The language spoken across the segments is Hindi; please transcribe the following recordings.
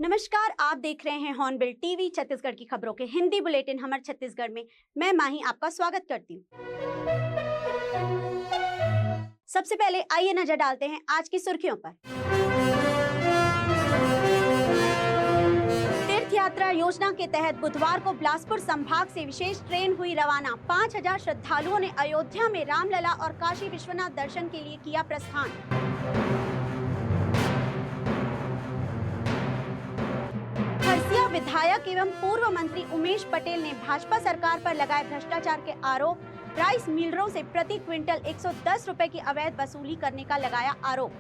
नमस्कार, आप देख रहे हैं हॉर्नबिल टीवी छत्तीसगढ़ की खबरों के हिंदी बुलेटिन हमर छत्तीसगढ़ में। मैं माही आपका स्वागत करती हूँ। सबसे पहले आइए नजर डालते हैं आज की सुर्खियों पर। तीर्थ यात्रा योजना के तहत बुधवार को बिलासपुर संभाग से विशेष ट्रेन हुई रवाना। 5000 श्रद्धालुओं ने अयोध्या में रामलला और काशी विश्वनाथ दर्शन के लिए किया प्रस्थान। विधायक एवं पूर्व मंत्री उमेश पटेल ने भाजपा सरकार पर लगाए भ्रष्टाचार के आरोप। राइस मिलरों से प्रति क्विंटल 110 रुपए की अवैध वसूली करने का लगाया आरोप।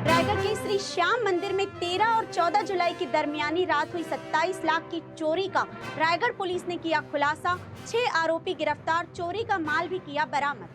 रायगढ़ के श्री श्याम मंदिर में 13 और 14 जुलाई की दरमियानी रात हुई 27 लाख की चोरी का रायगढ़ पुलिस ने किया खुलासा। 6 आरोपी गिरफ्तार, चोरी का माल भी किया बरामद।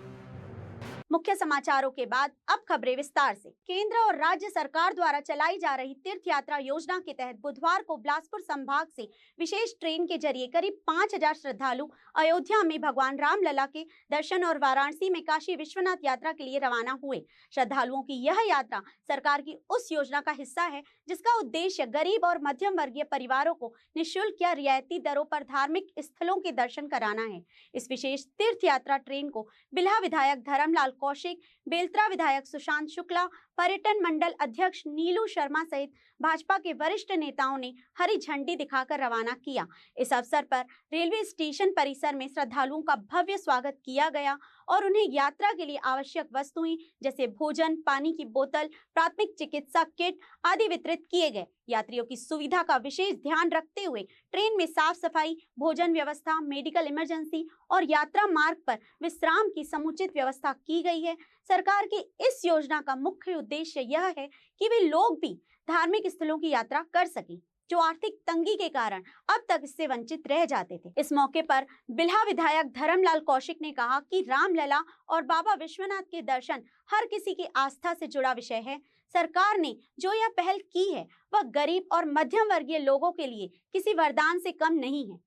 मुख्य समाचारों के बाद अब खबरें विस्तार से। केंद्र और राज्य सरकार द्वारा चलाई जा रही तीर्थ यात्रा योजना के तहत बुधवार को बिलासपुर संभाग से विशेष ट्रेन के जरिए करीब 5000 श्रद्धालु अयोध्या में भगवान रामलला के दर्शन और वाराणसी में काशी विश्वनाथ यात्रा के लिए रवाना हुए। श्रद्धालुओं की यह यात्रा सरकार की उस योजना का हिस्सा है जिसका उद्देश्य गरीब और मध्यम वर्गीय परिवारों को निःशुल्क या रियायती दरों पर धार्मिक स्थलों के दर्शन कराना है। इस विशेष तीर्थ यात्रा ट्रेन को बिल्हा विधायक धर्मलाल कौशिक, बेलतरा विधायक सुशांत शुक्ला, पर्यटन मंडल अध्यक्ष नीलू शर्मा सहित भाजपा के वरिष्ठ नेताओं ने हरी झंडी दिखाकर रवाना किया। इस अवसर पर रेलवे स्टेशन परिसर में श्रद्धालुओं का भव्य स्वागत किया गया और उन्हें यात्रा के लिए आवश्यक वस्तुएं जैसे भोजन, पानी की बोतल, प्राथमिक चिकित्सा किट आदि वितरित किए गए। यात्रियों की सुविधा का विशेष ध्यान रखते हुए ट्रेन में साफ सफाई, भोजन व्यवस्था, मेडिकल इमरजेंसी और यात्रा मार्ग पर विश्राम की समुचित व्यवस्था की गई है। सरकार की इस योजना का मुख्य उद्देश्य यह है कि वे लोग भी धार्मिक स्थलों की यात्रा कर सकें जो आर्थिक तंगी के कारण अब तक इससे वंचित रह जाते थे। इस मौके पर बिल्हा विधायक धर्मलाल कौशिक ने कहा कि रामलला और बाबा विश्वनाथ के दर्शन हर किसी की आस्था से जुड़ा विषय है। सरकार ने जो यह पहल की है वह गरीब और मध्यम वर्गीय लोगों के लिए किसी वरदान से कम नहीं है।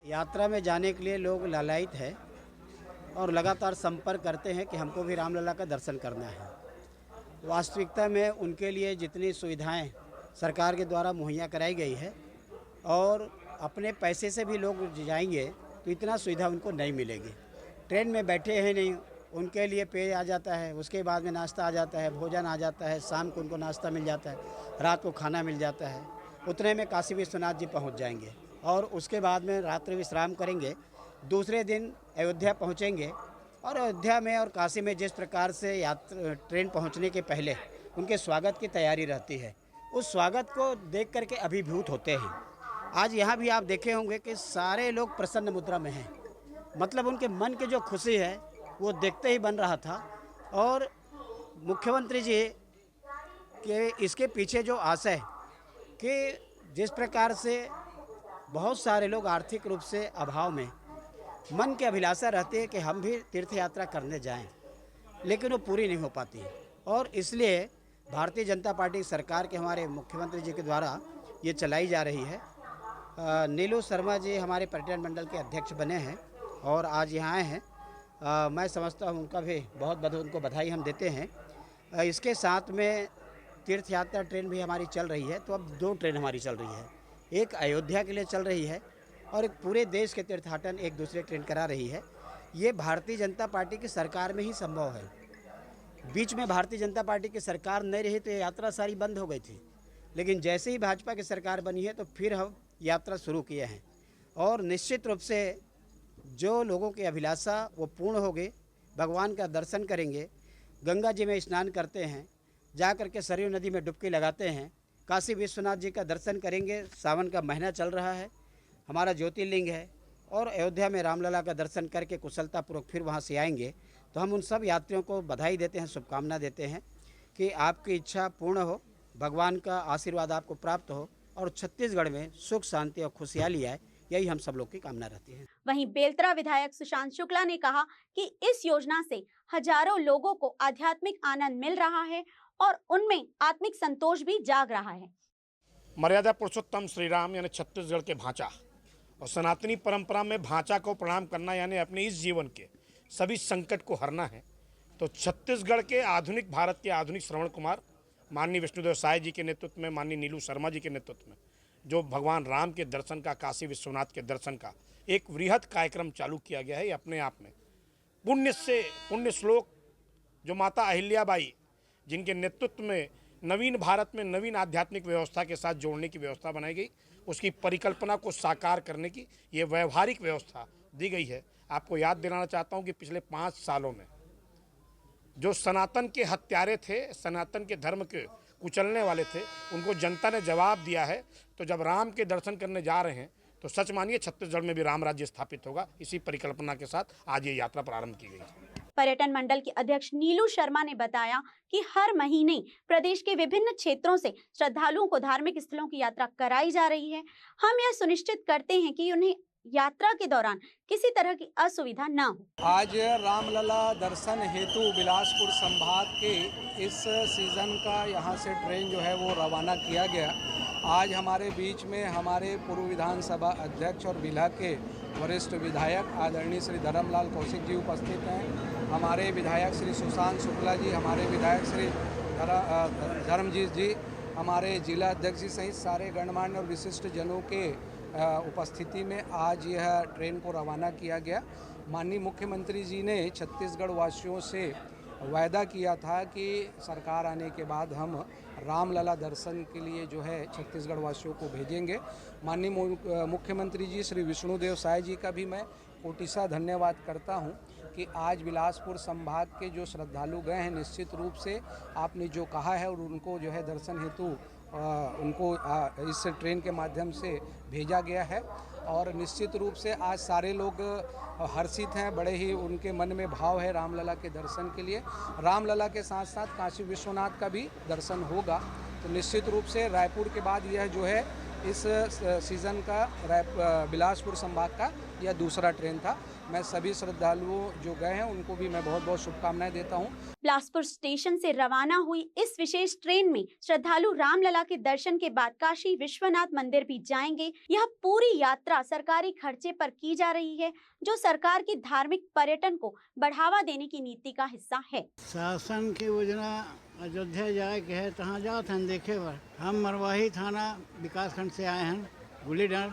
यात्रा में जाने के लिए लोग लालायित है और लगातार संपर्क करते हैं कि हमको भी रामलला का दर्शन करना है। वास्तविकता में उनके लिए जितनी सुविधाएं सरकार के द्वारा मुहैया कराई गई है और अपने पैसे से भी लोग जाएंगे तो इतना सुविधा उनको नहीं मिलेगी। ट्रेन में बैठे हैं नहीं, उनके लिए पेय आ जाता है, उसके बाद में नाश्ता आ जाता है, भोजन आ जाता है, शाम को उनको नाश्ता मिल जाता है, रात को खाना मिल जाता है। उतने में काशी विश्वनाथ जी पहुंच जाएंगे और उसके बाद में रात्रि विश्राम करेंगे। दूसरे दिन अयोध्या पहुंचेंगे और अयोध्या में और काशी में जिस प्रकार से ट्रेन पहुंचने के पहले उनके स्वागत की तैयारी रहती है, उस स्वागत को देख करके अभिभूत होते हैं। आज यहाँ भी आप देखे होंगे कि सारे लोग प्रसन्न मुद्रा में हैं, मतलब उनके मन की जो खुशी है वो देखते ही बन रहा था। और मुख्यमंत्री जी के इसके पीछे जो आशय कि जिस प्रकार से बहुत सारे लोग आर्थिक रूप से अभाव में मन की अभिलाषा रहती है कि हम भी तीर्थ यात्रा करने जाएं, लेकिन वो पूरी नहीं हो पाती है। और इसलिए भारतीय जनता पार्टी सरकार के हमारे मुख्यमंत्री जी के द्वारा ये चलाई जा रही है। नीलू शर्मा जी हमारे पर्यटन मंडल के अध्यक्ष बने हैं और आज यहाँ आए हैं। मैं समझता हूँ उनका भी बहुत बहुत उनको बधाई हम देते हैं। इसके साथ में तीर्थ यात्रा ट्रेन भी हमारी चल रही है, तो अब 2 ट्रेन हमारी चल रही है। एक अयोध्या के लिए चल रही है और एक पूरे देश के तीर्थाटन एक दूसरे ट्रेन करा रही है। ये भारतीय जनता पार्टी की सरकार में ही संभव है। बीच में भारतीय जनता पार्टी की सरकार नहीं रही तो ये यात्रा सारी बंद हो गई थी, लेकिन जैसे ही भाजपा की सरकार बनी है तो फिर हम यात्रा शुरू किए हैं और निश्चित रूप से जो लोगों की अभिलाषा वो पूर्ण होगी। भगवान का दर्शन करेंगे, गंगा जी में स्नान करते हैं, जा कर के सरयू नदी में डुबकी लगाते हैं, काशी विश्वनाथ जी का दर्शन करेंगे। सावन का महीना चल रहा है, हमारा ज्योतिर्लिंग है और अयोध्या में रामलला का दर्शन करके कुशलतापूर्वक फिर वहाँ से आएंगे। तो हम उन सब यात्रियों को बधाई देते हैं, शुभकामना देते हैं कि आपकी इच्छा पूर्ण हो, भगवान का आशीर्वाद आपको प्राप्त हो और छत्तीसगढ़ में सुख शांति और खुशहाली आए, यही हम सब लोग की कामना रहती है। वहीं बेलतरा विधायक सुशांत शुक्ला ने कहा कि इस योजना से हजारों लोगों को आध्यात्मिक आनंद मिल रहा है और उनमें आत्मिक संतोष भी जाग रहा है। मर्यादा पुरुषोत्तम श्री राम यानी छत्तीसगढ़ के भांचा और सनातनी परंपरा में भांचा को प्रणाम करना यानी अपने इस जीवन के सभी संकट को हरना है। तो छत्तीसगढ़ के आधुनिक भारत के आधुनिक श्रवण कुमार माननीय विष्णुदेव साय जी के नेतृत्व में, माननीय नीलू शर्मा जी के नेतृत्व में जो भगवान राम के दर्शन का, काशी विश्वनाथ के दर्शन का एक वृहद कार्यक्रम चालू किया गया है। ये अपने आप में पुण्य श्लोक जो माता अहिल्याबाई जिनके नेतृत्व में नवीन भारत में नवीन आध्यात्मिक व्यवस्था के साथ जोड़ने की व्यवस्था बनाई गई, उसकी परिकल्पना को साकार करने की ये व्यवहारिक व्यवस्था दी गई है। आपको याद दिलाना चाहता हूँ कि पिछले 5 सालों में जो सनातन के हत्यारे थे, सनातन के धर्म के कुचलने वाले थे, उनको जनता ने जवाब दिया है। तो जब राम के दर्शन करने जा रहे हैं तो सच मानिए छत्तीसगढ़ में भी राम राज्य स्थापित होगा। इसी परिकल्पना के साथ आज ये यात्रा प्रारंभ की गई है। पर्यटन मंडल की अध्यक्ष नीलू शर्मा ने बताया कि हर महीने प्रदेश के विभिन्न क्षेत्रों से श्रद्धालुओं को धार्मिक स्थलों की यात्रा कराई जा रही है। हम यह सुनिश्चित करते हैं कि उन्हें यात्रा के दौरान किसी तरह की असुविधा न हो। आज रामलला दर्शन हेतु बिलासपुर संभाग के इस सीजन का यहाँ से ट्रेन जो है वो रवाना किया गया। आज हमारे बीच में हमारे पूर्व विधानसभा अध्यक्ष और बिल्हा के वरिष्ठ विधायक आदरणीय श्री धर्मलाल कौशिक जी उपस्थित हैं। हमारे विधायक श्री सुशांत शुक्ला जी, हमारे विधायक श्री धर्मजीत जी, हमारे जिला अध्यक्ष जी सहित सारे गणमान्य और विशिष्ट जनों के उपस्थिति में आज यह ट्रेन को रवाना किया गया। माननीय मुख्यमंत्री जी ने छत्तीसगढ़ वासियों से वायदा किया था कि सरकार आने के बाद हम रामलला दर्शन के लिए जो है छत्तीसगढ़ वासियों को भेजेंगे। माननीय मुख्यमंत्री जी श्री विष्णुदेव साय जी का भी मैं कोटिसा धन्यवाद करता हूं कि आज बिलासपुर संभाग के जो श्रद्धालु गए हैं, निश्चित रूप से आपने जो कहा है और उनको जो है दर्शन हेतु उनको इस ट्रेन के माध्यम से भेजा गया है। और निश्चित रूप से आज सारे लोग हर्षित हैं, बड़े ही उनके मन में भाव है रामलला के दर्शन के लिए। रामलला के साथ साथ काशी विश्वनाथ का भी दर्शन होगा। तो निश्चित रूप से रायपुर के बाद यह जो है इस सीज़न का बिलासपुर संभाग का यह दूसरा ट्रेन था। मैं सभी श्रद्धालुओं जो गए हैं उनको भी मैं बहुत बहुत शुभकामनाएं देता हूं। बिलासपुर स्टेशन से रवाना हुई इस विशेष ट्रेन में श्रद्धालु रामलला के दर्शन के बाद काशी विश्वनाथ मंदिर भी जाएंगे। यह पूरी यात्रा सरकारी खर्चे पर की जा रही है, जो सरकार की धार्मिक पर्यटन को बढ़ावा देने की नीति का हिस्सा है। शासन की योजना अयोध्या जाए के है, तहाँ जात हैं देखे बर। हम मरवाही थाना विकास खंड से आए हैं, गुलीडर,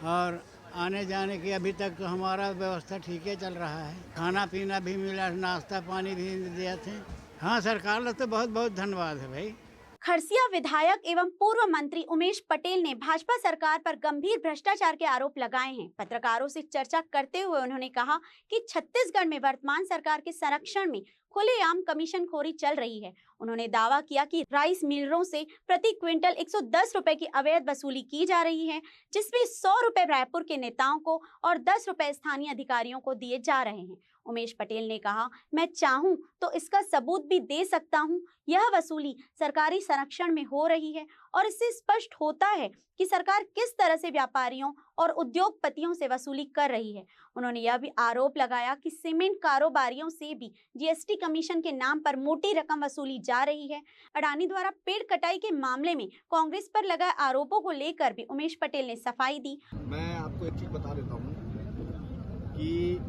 और आने जाने की अभी तक तो हमारा व्यवस्था ठीक है चल रहा है। खाना पीना भी मिला, नाश्ता पानी भी दिया थे। हाँ, सरकार लोग तो बहुत बहुत धन्यवाद है भाई। खरसिया विधायक एवं पूर्व मंत्री उमेश पटेल ने भाजपा सरकार पर गंभीर भ्रष्टाचार के आरोप लगाए हैं। पत्रकारों से चर्चा करते हुए उन्होंने कहा कि छत्तीसगढ़ में वर्तमान सरकार के संरक्षण में खुलेआम कमीशनखोरी चल रही है। उन्होंने दावा किया कि राइस मिलरों से प्रति क्विंटल 110 रुपए की अवैध वसूली की जा रही है, जिसमें 100 रुपए रायपुर के नेताओं को और 10 रुपए स्थानीय अधिकारियों को दिए जा रहे हैं। उमेश पटेल ने कहा, मैं चाहूं तो इसका सबूत भी दे सकता हूं। यह वसूली सरकारी संरक्षण में हो रही है और इससे स्पष्ट होता है कि सरकार किस तरह से व्यापारियों और उद्योगपतियों से वसूली कर रही है। उन्होंने यह भी आरोप लगाया कि सीमेंट कारोबारियों से भी जीएसटी कमीशन के नाम पर मोटी रकम वसूली जा रही है। अडानी द्वारा पेड़ कटाई के मामले में कांग्रेस पर लगाए आरोपों को लेकर भी उमेश पटेल ने सफाई दी। मैं आपको एक चीज बता देता हूँ कि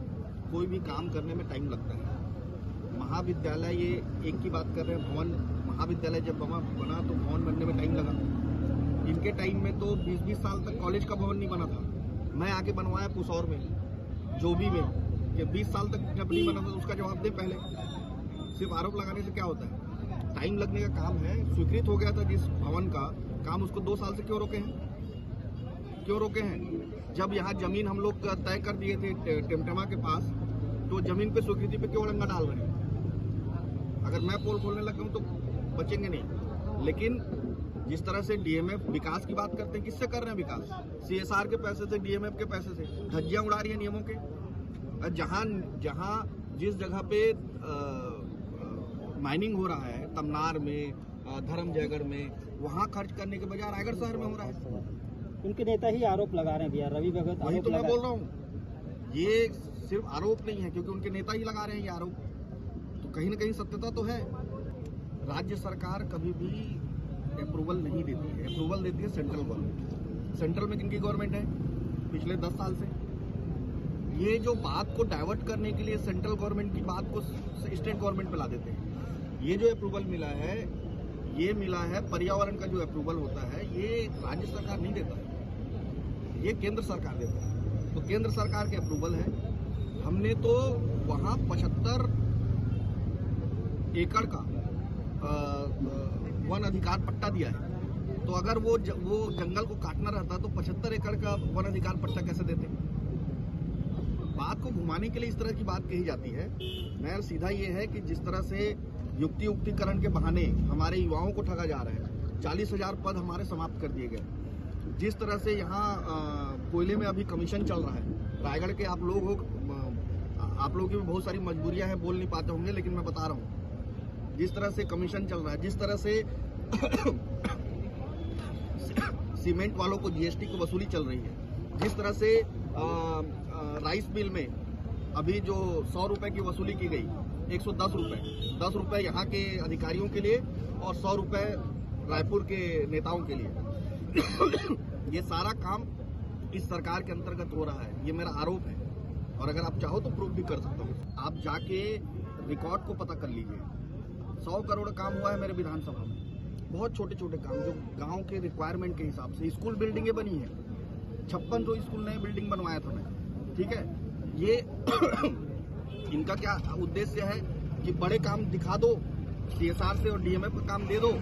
कोई भी काम करने में टाइम लगता है। महाविद्यालय, ये एक की बात कर रहे हैं, भवन, महाविद्यालय जब बना तो भवन बनने में टाइम लगा। इनके टाइम में तो 20-20 साल तक कॉलेज का भवन नहीं बना था। मैं आके बनवाया पुसौर में, जोबी में, कि 20 साल तक जब नहीं बना था उसका जवाब दे। पहले सिर्फ आरोप लगाने से क्या होता है? टाइम लगने का काम है। स्वीकृत हो गया था जिस भवन का काम, उसको 2 साल से क्यों रोके हैं? जब यहाँ जमीन हम लोग तय कर दिए थे टेमटेमा के पास, तो जमीन पे स्वीकृति पे क्यों रंगा डाल रहे हैं? अगर मैं पोल खोलने लगा हूँ तो बचेंगे नहीं। लेकिन जिस तरह से डीएमएफ विकास की बात करते हैं, किससे कर रहे हैं विकास? सीएसआर के पैसे से, डीएमएफ के पैसे से धज्जियां उड़ा रही है नियमों के। जहाँ जिस जगह पे माइनिंग हो रहा है, तमनार में, धर्मजयगढ़ में, वहाँ खर्च करने के बजाय रायगढ़ शहर में हो रहा है। उनके नेता ही आरोप लगा रहे हैं भैया, रवि भगत। वही तो मैं बोल रहा हूँ, ये सिर्फ आरोप नहीं है, क्योंकि उनके नेता ही लगा रहे हैं ये आरोप, तो कहीं ना कहीं सत्यता तो है। राज्य सरकार कभी भी अप्रूवल नहीं देती है, अप्रूवल देती है सेंट्रल गवर्नमेंट। सेंट्रल में किनकी गवर्नमेंट है पिछले 10 साल से? ये जो बात को डाइवर्ट करने के लिए सेंट्रल गवर्नमेंट की बात को स्टेट गवर्नमेंट पे ला देते हैं। ये जो अप्रूवल मिला है ये मिला है, पर्यावरण का जो अप्रूवल होता है ये राज्य सरकार नहीं देता है, ये केंद्र सरकार देता है। तो केंद्र सरकार के अप्रूवल है। हमने तो वहाँ 75 एकड़ का वन अधिकार पट्टा दिया है। तो अगर वो जंगल को काटना रहता तो 75 एकड़ का वन अधिकार पट्टा कैसे देते? बात को घुमाने के लिए इस तरह की बात कही जाती है। नया सीधा ये है कि जिस तरह से युक्तिकरण के बहाने हमारे युवाओं को ठगा जा रहा है, 40,000 पद हमारे समाप्त कर दिए गए। जिस तरह से यहाँ कोयले में अभी कमीशन चल रहा है, रायगढ़ के आप लोगों की भी बहुत सारी मजबूरियां हैं, बोल नहीं पाते होंगे, लेकिन मैं बता रहा हूँ जिस तरह से कमीशन चल रहा है, जिस तरह से सीमेंट वालों को जीएसटी की वसूली चल रही है, जिस तरह से राइस मिल में अभी जो 100 रुपए की वसूली की गई, 110 रुपए, 10 रुपए यहाँ के अधिकारियों के लिए और 100 रुपए रायपुर के नेताओं के लिए ये सारा काम इस सरकार के अंतर्गत हो रहा है। ये मेरा आरोप है और अगर आप चाहो तो प्रूव भी कर सकता हूँ। आप जाके रिकॉर्ड को पता कर लीजिए। 100 करोड़ काम हुआ है मेरे विधानसभा में, बहुत छोटे छोटे काम जो गांव के रिक्वायरमेंट के हिसाब से। स्कूल बिल्डिंगें बनी है, 56 स्कूल नए बिल्डिंग बनवाया था मैं, ठीक है। ये इनका क्या उद्देश्य है कि बड़े काम दिखा दो, CSR से और DMF का काम दे दो,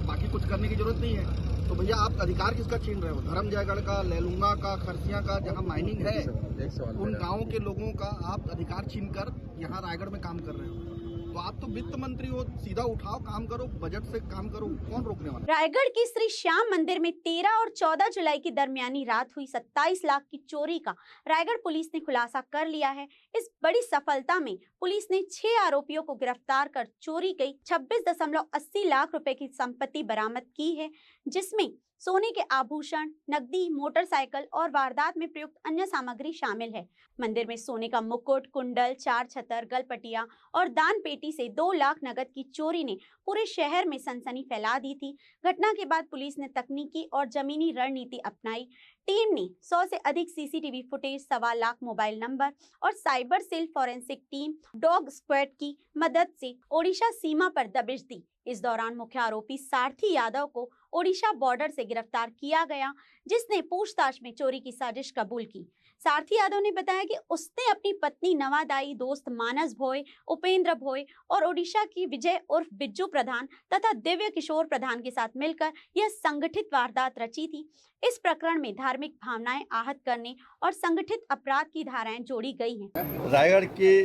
बाकी कुछ करने की जरूरत नहीं है। तो भैया आप अधिकार किसका छीन रहे हो? धर्मजयगढ़ का, लैलूंगा का, खरसिया का, जहां माइनिंग है, उन गांवों के लोगों का आप अधिकार छीन कर यहाँ रायगढ़ में काम कर रहे हो। तो आप तो वित्त मंत्री हो, सीधा उठाओ, काम करो, बजट से काम करो, कौन रोकने वाला? रायगढ़ के श्री श्याम मंदिर में 13 और 14 जुलाई की दरमियानी रात हुई 27 लाख की चोरी का रायगढ़ पुलिस ने खुलासा कर लिया है। इस बड़ी सफलता में पुलिस ने 6 आरोपियों को गिरफ्तार कर चोरी गई 26.80 लाख रुपए की संपत्ति बरामद की है, जिसमें सोने के आभूषण, नकदी, मोटरसाइकिल और वारदात में प्रयुक्त अन्य सामग्री शामिल है। मंदिर में सोने का मुकुट, कुंडल, 4 छतर, गलपटिया और दान पेटी से 2 लाख नगद की चोरी ने पूरे शहर में सनसनी फैला दी थी। घटना के बाद पुलिस ने तकनीकी और जमीनी रणनीति अपनाई। टीम ने 100 से अधिक CCTV footage, 1.25 lakh mobile number और cyber cell forensic team, dog squad की मदद से ओडिशा सीमा पर दबिश दी। इस दौरान मुख्य आरोपी सारथी यादव को ओडिशा बॉर्डर से गिरफ्तार किया गया, जिसने पूछताछ में चोरी की साजिश कबूल की। सारथी यादव ने बताया कि उसने अपनी पत्नी नवादाई, दोस्त मानस भोय, उपेंद्र भोय और ओडिशा की विजय उर्फ बिज्जू प्रधान तथा दिव्य किशोर प्रधान के साथ मिलकर यह संगठित वारदात रची थी। इस प्रकरण में धार्मिक भावनाएं आहत करने और संगठित अपराध की धाराएं जोड़ी गई हैं। रायगढ़ के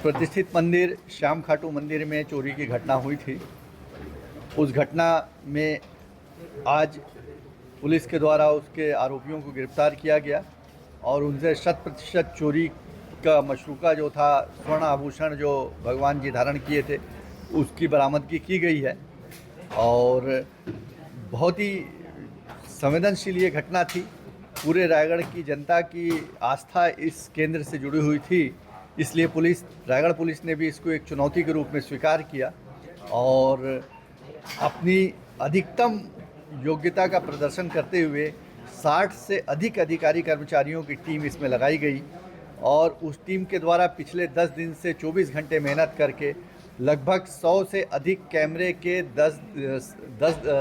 प्रतिष्ठित मंदिर श्याम खाटू मंदिर में चोरी की घटना हुई थी। उस घटना में आज पुलिस के द्वारा उसके आरोपियों को गिरफ्तार किया गया और उनसे 100% चोरी का मशरूका जो था, स्वर्ण आभूषण जो भगवान जी धारण किए थे, उसकी बरामदगी की गई है। और बहुत ही संवेदनशील ये घटना थी। पूरे रायगढ़ की जनता की आस्था इस केंद्र से जुड़ी हुई थी, इसलिए रायगढ़ पुलिस ने भी इसको एक चुनौती के रूप में स्वीकार किया और अपनी अधिकतम योग्यता का प्रदर्शन करते हुए 60 से अधिक अधिकारी कर्मचारियों की टीम इसमें लगाई गई और उस टीम के द्वारा पिछले 10 दिन से 24 घंटे मेहनत करके लगभग 100 से अधिक कैमरे के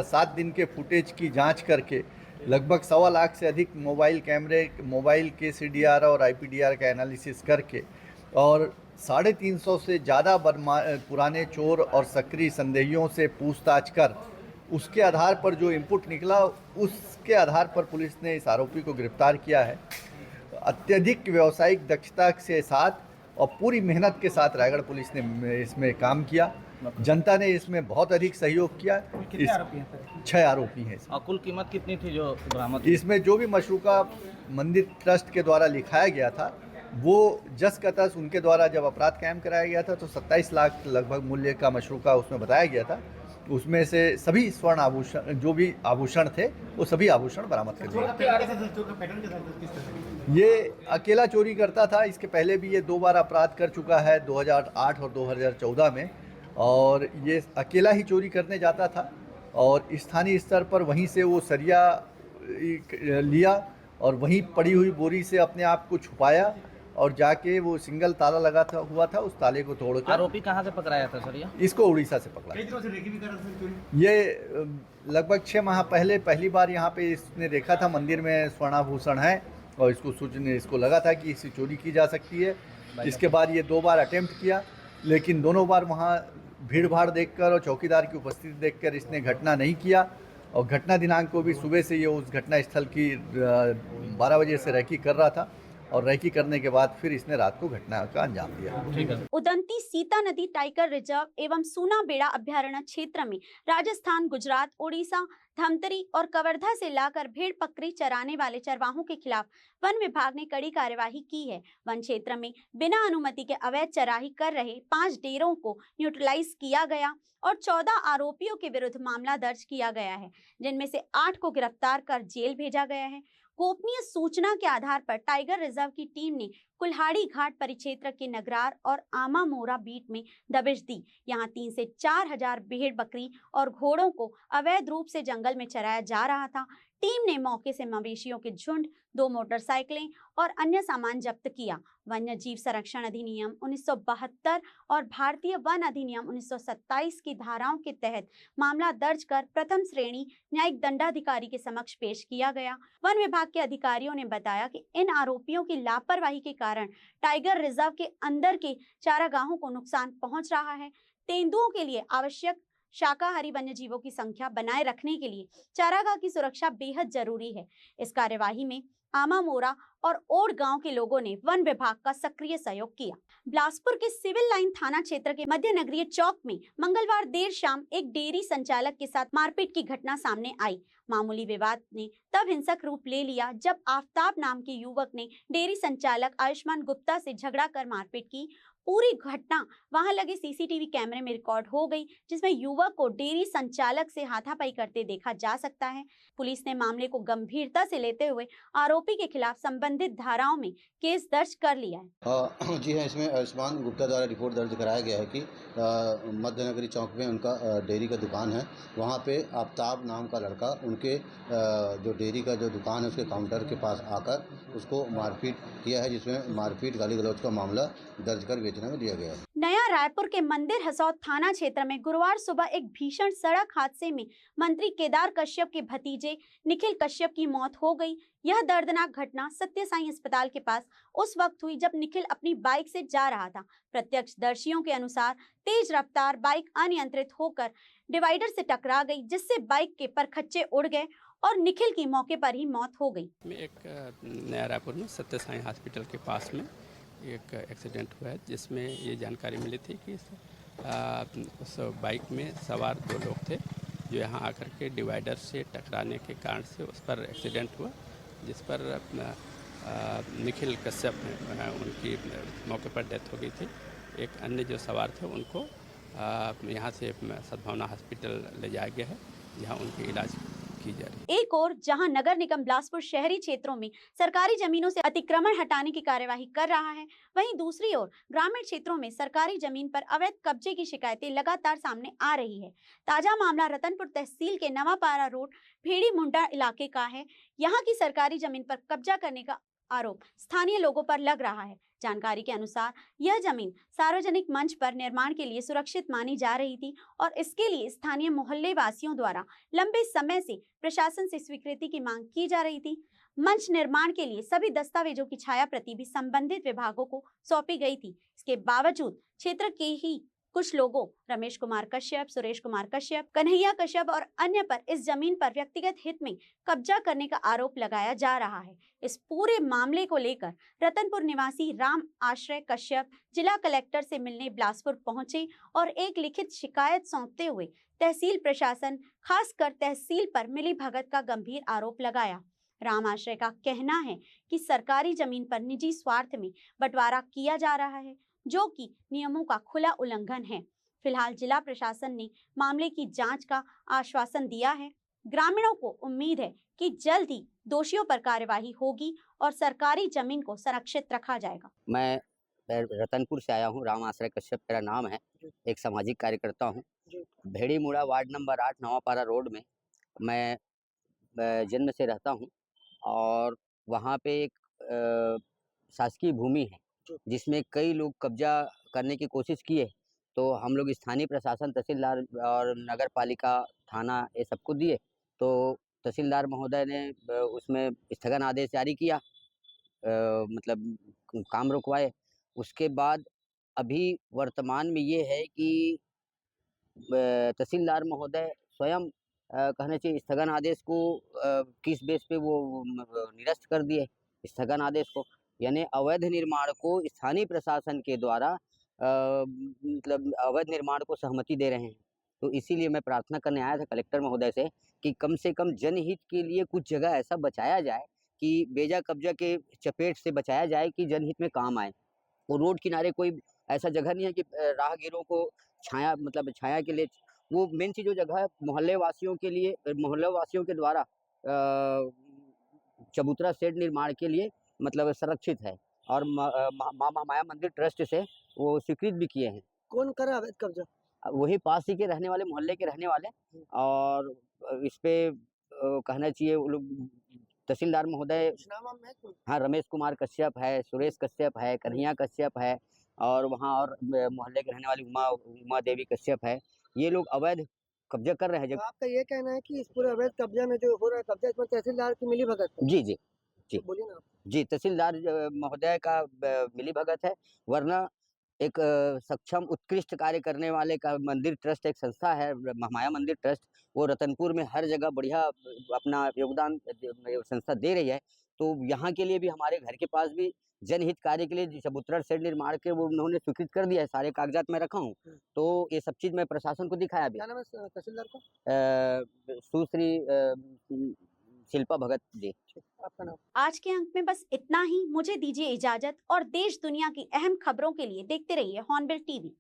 7 दिन के फुटेज की जांच करके लगभग 1.25 लाख से अधिक मोबाइल के CDR और IPDR का एनालिसिस करके और 350 से ज़्यादा पुराने चोर और सक्रिय संदेहियों से पूछताछ कर उसके आधार पर जो इनपुट निकला, उसके आधार पर पुलिस ने इस आरोपी को गिरफ्तार किया है। अत्यधिक व्यावसायिक दक्षता के साथ और पूरी मेहनत के साथ रायगढ़ पुलिस ने इसमें काम किया। जनता ने इसमें बहुत अधिक सहयोग किया। कितने आरोपी हैं? 6 आरोपी हैं। और कुल कीमत कितनी थी जो बरामद? इसमें जो भी मशरूका मंदिर ट्रस्ट के द्वारा लिखाया गया था, वो जस का तस उनके द्वारा जब अपराध कायम कराया गया था तो 27 लाख लगभग मूल्य का मशरूका उसमें बताया गया था। उसमें से सभी स्वर्ण आभूषण, जो भी आभूषण थे, वो सभी आभूषण बरामद कर दिए। ये अकेला चोरी करता था। इसके पहले भी ये 2 बार अपराध कर चुका है, 2008 और 2014 में, और ये अकेला ही चोरी करने जाता था और स्थानीय स्तर पर वहीं से वो सरिया लिया और वहीं पड़ी हुई बोरी से अपने आप को छुपाया और जाके वो सिंगल ताला लगा था हुआ था, उस ताले को तोड़कर आरोपी कहाँ से पकड़ाया था सर? ये इसको उड़ीसा से पकड़ा। ये लगभग 6 माह पहले पहली बार यहाँ पे इसने देखा था मंदिर में स्वर्णाभूषण है और इसको लगा था कि इससे चोरी की जा सकती है। इसके बाद ये 2 बार अटेम्प्ट किया, लेकिन दोनों बार वहाँ भीड़ भाड़ देखकर और चौकीदार की उपस्थिति देखकर इसने घटना नहीं किया और घटना दिनांक को भी सुबह से ये उस घटना स्थल की 12 बजे से रैकी कर रहा था और रैकी करने के बाद फिर इसने रात को घटना का अंजाम दिया। उदंती सीता नदी टाइगर रिजर्व एवं सूनाबेड़ा अभ्यारण्य क्षेत्र में राजस्थान, गुजरात, ओडिशा, धमतरी और कवर्धा से लाकर भेड़ बकरी चराने वाले चरवाहों के खिलाफ वन विभाग ने कड़ी कार्यवाही की है। वन क्षेत्र में बिना अनुमति के अवैध चराई कर रहे 5 डेरों को न्यूट्रलाइज किया गया और 14 आरोपियों के विरुद्ध मामला दर्ज किया गया है, जिनमें से 8 को गिरफ्तार कर जेल भेजा गया है। गोपनीय सूचना के आधार पर टाइगर रिजर्व की टीम ने कुल्हाड़ी घाट परिक्षेत्र के नगरार और आमा मोरा बीट में दबिश दी। यहां 3 से 4 हजार भेड़ बकरी और घोड़ों को अवैध रूप से जंगल में चराया जा रहा था। टीम ने मौके से मवेशियों के झुंड, 2 मोटरसाइकिलें और अन्य सामान जब्त किया। वन्य जीव संरक्षण अधिनियम 1972 और भारतीय वन अधिनियम 1927 की धाराओं के तहत मामला दर्ज कर प्रथम श्रेणी न्यायिक दंडाधिकारी के समक्ष पेश किया गया। वन विभाग के अधिकारियों ने बताया कि इन आरोपियों की लापरवाही के कारण टाइगर रिजर्व के अंदर के चारागाहों को नुकसान पहुंच रहा है। तेंदुओं के लिए आवश्यक शाकाहारी वन्य जीवों की संख्या बनाए रखने के लिए चारागाह की सुरक्षा बेहद जरूरी है। इस कार्यवाही में आमा मोरा और ओड गांव के लोगों ने वन विभाग का सक्रिय सहयोग किया। बिलासपुर के सिविल लाइन थाना क्षेत्र के मध्य नगरीय चौक में मंगलवार देर शाम एक डेयरी संचालक के साथ मारपीट की घटना सामने आई। मामूली विवाद ने तब हिंसक रूप ले लिया जब आफ्ताब नाम के युवक ने डेयरी संचालक आयुष्मान गुप्ता से झगड़ा कर मारपीट की। पूरी घटना वहां लगे सीसीटीवी कैमरे में रिकॉर्ड हो गई, जिसमें युवक को डेयरी संचालक से हाथापाई करते देखा जा सकता है। पुलिस ने मामले को गंभीरता से लेते हुए आरोपी के खिलाफ संबंधित धाराओं में केस दर्ज कर लिया है। जी हाँ, इसमें आयुष्मान गुप्ता द्वारा रिपोर्ट दर्ज कराया गया है कि मध्य नगरी चौक में उनका डेयरी का दुकान है। वहाँ पे आफ्ताब नाम का लड़का उनके जो डेयरी का जो दुकान है उसके काउंटर के पास आकर उसको मारपीट किया है, जिसमें मारपीट गाली गलौज का मामला दर्ज कर बेचने में दिया गया है। नया रायपुर के मंदिर हसौद थाना क्षेत्र में गुरुवार सुबह एक भीषण सड़क हादसे में मंत्री केदार कश्यप के भतीजे निखिल कश्यप की मौत हो गई। यह दर्दनाक घटना सत्य साई अस्पताल के पास उस वक्त हुई जब निखिल अपनी बाइक से जा रहा था। प्रत्यक्षदर्शियों के अनुसार तेज रफ्तार बाइक अनियंत्रित होकर डिवाइडर से टकरा गई, जिससे बाइक के परखच्चे उड़ गए और निखिल की मौके पर ही मौत हो गई। एक नया रायपुर में सत्य साई हॉस्पिटल के पास में एक एक्सीडेंट हुआ है, जिसमें ये जानकारी मिली थी कि उस बाइक में सवार 2 लोग थे जो यहाँ आकर के डिवाइडर से टकराने के कारण से उस पर एक्सीडेंट हुआ, जिस पर निखिल कश्यप उनकी मौके पर डेथ हो गई थी। एक अन्य जो सवार थे उनको यहाँ से सद्भावना हॉस्पिटल ले जाया गया है, जहाँ उनकी इलाज की जा रही है। एक और जहां नगर निगम बिलासपुर शहरी क्षेत्रों में सरकारी जमीनों से अतिक्रमण हटाने की कार्यवाही कर रहा है, वहीं दूसरी ओर ग्रामीण क्षेत्रों में सरकारी जमीन पर अवैध कब्जे की शिकायतें लगातार सामने आ रही है। ताजा मामला रतनपुर तहसील के नवापारा रोड भेड़ी मुंडा इलाके का है। यहाँ की सरकारी जमीन पर कब्जा करने का आरोप स्थानीय लोगों पर लग रहा है। जानकारी के अनुसार यह जमीन सार्वजनिक मंच पर निर्माण के लिए सुरक्षित मानी जा रही थी और इसके लिए स्थानीय मोहल्ले वासियों द्वारा लंबे समय से प्रशासन से स्वीकृति की मांग की जा रही थी। मंच निर्माण के लिए सभी दस्तावेजों की छाया प्रति भी संबंधित विभागों को सौंपी गई थी। इसके बावजूद क्षेत्र के ही कुछ लोगों रमेश कुमार कश्यप, सुरेश कुमार कश्यप, कन्हैया कश्यप और अन्य पर इस जमीन पर व्यक्तिगत हित में कब्जा करने का आरोप लगाया जा रहा है। इस पूरे मामले को लेकर रतनपुर निवासी राम आश्रय कश्यप जिला कलेक्टर से मिलने बिलासपुर पहुंचे और एक लिखित शिकायत सौंपते हुए तहसील प्रशासन, खासकर तहसील पर मिलीभगत का गंभीर आरोप लगाया। राम आश्रय का कहना है कि सरकारी जमीन पर निजी स्वार्थ में बंटवारा किया जा रहा है, जो कि नियमों का खुला उल्लंघन है। फिलहाल जिला प्रशासन ने मामले की जांच का आश्वासन दिया है। ग्रामीणों को उम्मीद है कि जल्द ही दोषियों पर कार्यवाही होगी और सरकारी जमीन को संरक्षित रखा जाएगा। मैं रतनपुर से आया हूँ, राम आश्रय कश्यप मेरा नाम है, एक सामाजिक कार्यकर्ता हूँ। भेड़ी मुड़ा वार्ड नंबर 8 नवापारा रोड में मैं जन्म से रहता हूँ और वहाँ पे एक शासकीय भूमि है जिसमें कई लोग कब्जा करने की कोशिश किए। तो हम लोग स्थानीय प्रशासन, तहसीलदार और नगर पालिका, थाना, ये सबको दिए। तो तहसीलदार महोदय ने उसमें स्थगन आदेश जारी किया, मतलब काम रुकवाए। उसके बाद अभी वर्तमान में ये है कि तहसीलदार महोदय स्वयं कहना चाहिए स्थगन आदेश को किस बेस पे वो निरस्त कर दिए स्थगन आदेश को, यानी अवैध निर्माण को स्थानीय प्रशासन के द्वारा मतलब अवैध निर्माण को सहमति दे रहे हैं। तो इसीलिए मैं प्रार्थना करने आया था कलेक्टर महोदय से कम जनहित के लिए कुछ जगह ऐसा बचाया जाए कि बेजा कब्जा के चपेट से बचाया जाए कि जनहित में काम आए। वो रोड किनारे कोई ऐसा जगह नहीं है कि राहगीरों को छाया, मतलब छाया के लिए, वो मेन चीज़ जो जगह है मोहल्ले वासियों के लिए, मोहल्ले वासियों के द्वारा चबूतरा शेड निर्माण के लिए मतलब संरक्षित है और माँ माया मंदिर ट्रस्ट से वो स्वीकृत भी किए हैं। कौन कर रहा है अवैध कब्जा? वही पास ही के रहने वाले, मोहल्ले के रहने वाले। और इस पे कहना चाहिए वो लोग तहसीलदार महोदय, नाम है कोई? हाँ, रमेश कुमार कश्यप है, सुरेश कश्यप है, कन्हैया कश्यप है, और वहाँ और मोहल्ले के रहने वाली उमा देवी कश्यप है। ये लोग अवैध कब्जा कर रहे हैं। तो आपका ये कहना है कि इस पूरे अवैध कब्जा में जो हो रहा है कब्जा, इसमें तहसीलदार की मिलीभगत है? जी जी जी, बोलिए ना आप। जी, तहसीलदार महोदय का मिलीभगत है, वरना एक सक्षम उत्कृष्ट कार्य करने वाले का मंदिर ट्रस्ट एक संस्था है, माया मंदिर ट्रस्ट, वो रतनपुर में हर जगह बढ़िया अपना योगदान संस्था दे रही है। तो यहाँ के लिए भी, हमारे घर के पास भी जनहित कार्य के लिए चबूतरा शेड निर्माण के वो उन्होंने स्वीकृत कर दिया है, सारे कागजात मैं रखा हूँ। तो ये सब चीज़ मैं प्रशासन को दिखाया भी। क्या नाम है तहसीलदार का? सुश्री शिल्पा भगत जी। आपका नाम? आज के अंक में बस इतना ही। मुझे दीजिए इजाजत और देश दुनिया की अहम खबरों के लिए देखते रहिए हॉर्नबिल टीवी।